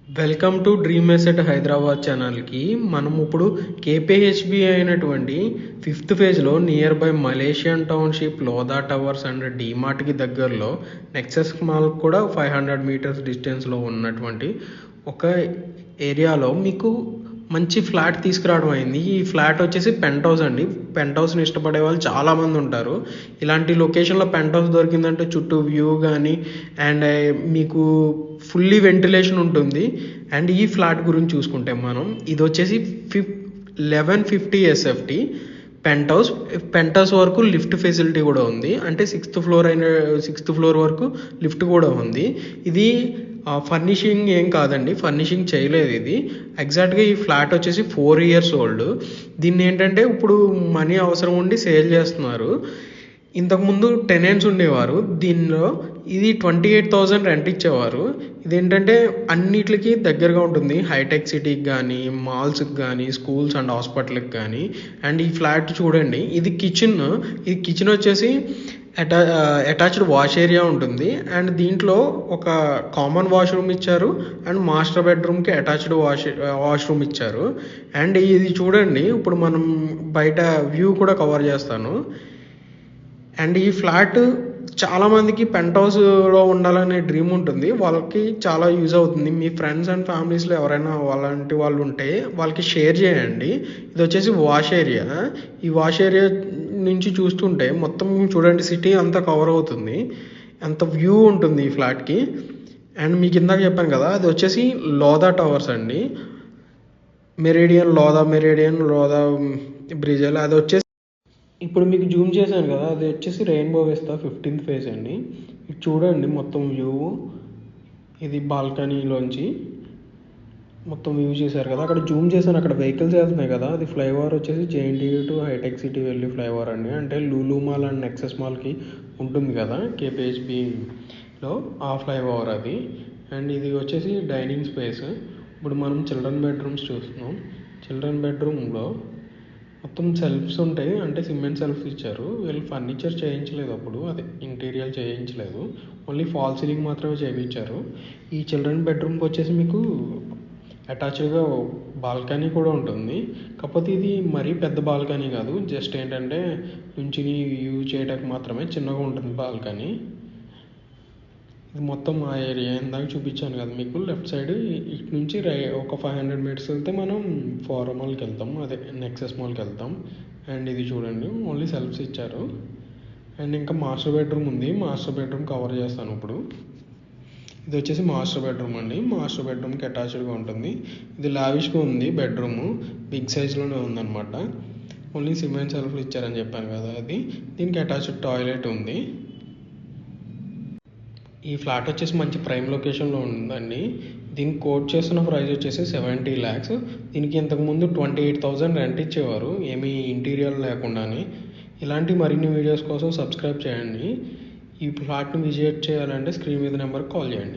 Welcome to dream estate Hyderabad ఛానల్కి. మనం ఇప్పుడు కేపీహెచ్బి అయినటువంటి ఫిఫ్త్ ఫేజ్లో near by Malaysian township, Lodha towers and డీమార్ట్కి దగ్గరలో నెక్సెస్ మాల్ కూడా 500 మీటర్స్ డిస్టెన్స్లో ఉన్నటువంటి ఒక ఏరియాలో మీకు మంచి ఫ్లాట్ తీసుకురావడం అయింది. ఈ ఫ్లాట్ వచ్చేసి పెంట్ హౌస్ అండి. పెంట్ హౌస్ని ఇష్టపడే వాళ్ళు చాలామంది ఉంటారు. ఇలాంటి లొకేషన్లో పెంట్ హౌస్ దొరికిందంటే చుట్టూ వ్యూ కానీ అండ్ మీకు ఫుల్లీ వెంటిలేషన్ ఉంటుంది. అండ్ ఈ ఫ్లాట్ గురించి చూసుకుంటే మనం ఇది వచ్చేసి 1150 ఎస్ఎఫ్టీ పెంట్ హౌస్ వరకు లిఫ్ట్ ఫెసిలిటీ కూడా ఉంది. అంటే సిక్స్త్ ఫ్లోర్ వరకు లిఫ్ట్ కూడా ఉంది. ఇది ఫర్నిషింగ్ ఏం కాదండి, ఫర్నిషింగ్ చేయలేదు. ఇది ఎగ్జాక్ట్గా ఈ ఫ్లాట్ వచ్చేసి 4 years ఓల్డ్. దీన్ని ఏంటంటే ఇప్పుడు మనీ అవసరం ఉండి సేల్ చేస్తున్నారు. ఇంతకుముందు టెనెంట్స్ ఉండేవారు. దీనిలో ఇది 28,000 రెంట్ ఇచ్చేవారు. ఇదేంటంటే అన్నిటికి దగ్గరగా ఉంటుంది. హైటెక్ సిటీకి కానీ, మాల్స్కి కానీ, స్కూల్స్ అండ్ హాస్పిటల్కి కానీ. అండ్ ఈ ఫ్లాట్ చూడండి, ఇది కిచెన్ వచ్చేసి అటాచ్డ్ వాష్ ఏరియా ఉంటుంది. అండ్ దీంట్లో ఒక కామన్ వాష్రూమ్ ఇచ్చారు అండ్ మాస్టర్ బెడ్రూమ్కి అటాచ్డ్ వాష్రూమ్ ఇచ్చారు. అండ్ ఇది చూడండి, ఇప్పుడు మనం బయట వ్యూ కూడా కవర్ చేస్తాను. అండ్ ఈ ఫ్లాట్ చాలామందికి పెంట్ హౌస్లో ఉండాలనే డ్రీమ్ ఉంటుంది. వాళ్ళకి చాలా యూజ్ అవుతుంది. మీ ఫ్రెండ్స్ అండ్ ఫ్యామిలీస్లో ఎవరైనా అలాంటి వాళ్ళు ఉంటే వాళ్ళకి షేర్ చేయండి. ఇది వచ్చేసి వాష్ ఏరియా. ఈ వాష్ ఏరియా నుంచి చూస్తుంటే మొత్తం చూడండి, సిటీ అంతా కవర్ అవుతుంది. ఎంత వ్యూ ఉంటుంది ఈ ఫ్లాట్కి. అండ్ మీకు ఇందాక చెప్పాను కదా, అది వచ్చేసి లోదా టవర్స్ అండి. Meridian Lodha bridge. అది వచ్చేసి ఇప్పుడు మీకు జూమ్ చేశాను కదా, అది వచ్చేసి రెయిన్బో విస్తా 15th ఫేజ్ అండి. ఇది చూడండి మొత్తం వ్యూ. ఇది బాల్కనీలోంచి మొత్తం వ్యూ చేశారు కదా. అక్కడ జూమ్ చేశాను, అక్కడ వెహికల్స్ వెళ్తున్నాయి కదా. అది ఫ్లైఓవర్ వచ్చేసి జేఎన్టీయూ టు హైటెక్ సిటీ వెళ్ళి ఫ్లైఓవర్ అండి. అంటే లూలు మాల్ అండ్ నెక్సెస్ మాల్కి ఉంటుంది కదా కేపీహెచ్బిలో, ఆ ఫ్లైఓవర్ అది. అండ్ ఇది వచ్చేసి డైనింగ్ స్పేస్. ఇప్పుడు మనం చిల్డ్రన్ బెడ్రూమ్స్ చూస్తున్నాం. చిల్డ్రన్ బెడ్రూమ్లో మొత్తం సెల్ఫ్స్ ఉంటాయి. అంటే సిమెంట్ సెల్ఫ్స్ ఇచ్చారు. వీళ్ళు ఫర్నిచర్ చేయించలేదు, అప్పుడు అదే ఇంటీరియర్ చేయించలేదు, ఓన్లీ ఫాల్ సీలింగ్ మాత్రమే చేయించారు. ఈ చిల్డ్రన్ బెడ్రూమ్కి వచ్చేసి మీకు అటాచ్డ్గా బాల్కనీ కూడా ఉంటుంది. కాకపోతే ఇది మరీ పెద్ద బాల్కనీ కాదు, జస్ట్ ఏంటంటే నుంచుని యూజ్ చేయడానికి మాత్రమే చిన్నగా ఉంటుంది బాల్కనీ. ఇది మొత్తం ఆ ఏరియా ఇందాక చూపించాను కదా మీకు. లెఫ్ట్ సైడ్ ఇటు నుంచి ఒక 500 మీటర్స్ వెళ్తే మనం ఫోరం మాల్కి వెళ్తాం, అదే నెక్సెస్ మాల్కి వెళ్తాం. అండ్ ఇది చూడండి, ఓన్లీ సెల్ఫ్స్ ఇచ్చారు. అండ్ ఇంకా మాస్టర్ బెడ్రూమ్ ఉంది. మాస్టర్ బెడ్రూమ్ కవర్ చేస్తాను ఇప్పుడు. ఇది వచ్చేసి మాస్టర్ బెడ్రూమ్ అండి. మాస్టర్ బెడ్రూమ్కి అటాచ్డ్గా ఉంటుంది. ఇది లావిష్గా ఉంది బెడ్రూమ్, బిగ్ సైజ్లోనే ఉందన్నమాట. ఓన్లీ సిమెంట్ సెల్ఫ్లు ఇచ్చారని చెప్పాను కదా, అది. దీనికి అటాచ్డ్ టాయిలెట్ ఉంది. ఈ ఫ్లాట్ వచ్చేసి మంచి ప్రైమ్ లొకేషన్లో ఉందండి. దీనికి కోట్ చేస్తున్న ప్రైస్ వచ్చేసి 70 lakhs. దీనికి ఇంతకుముందు 28,000 రెంట్ ఇచ్చేవారు, ఏమీ ఇంటీరియర్ లేకుండానే. ఇలాంటి మరిన్ని వీడియోస్ కోసం సబ్స్క్రైబ్ చేయండి. ఈ ఫ్లాట్ని విజిట్ చేయాలంటే స్క్రీన్ మీద నెంబర్కి కాల్ చేయండి.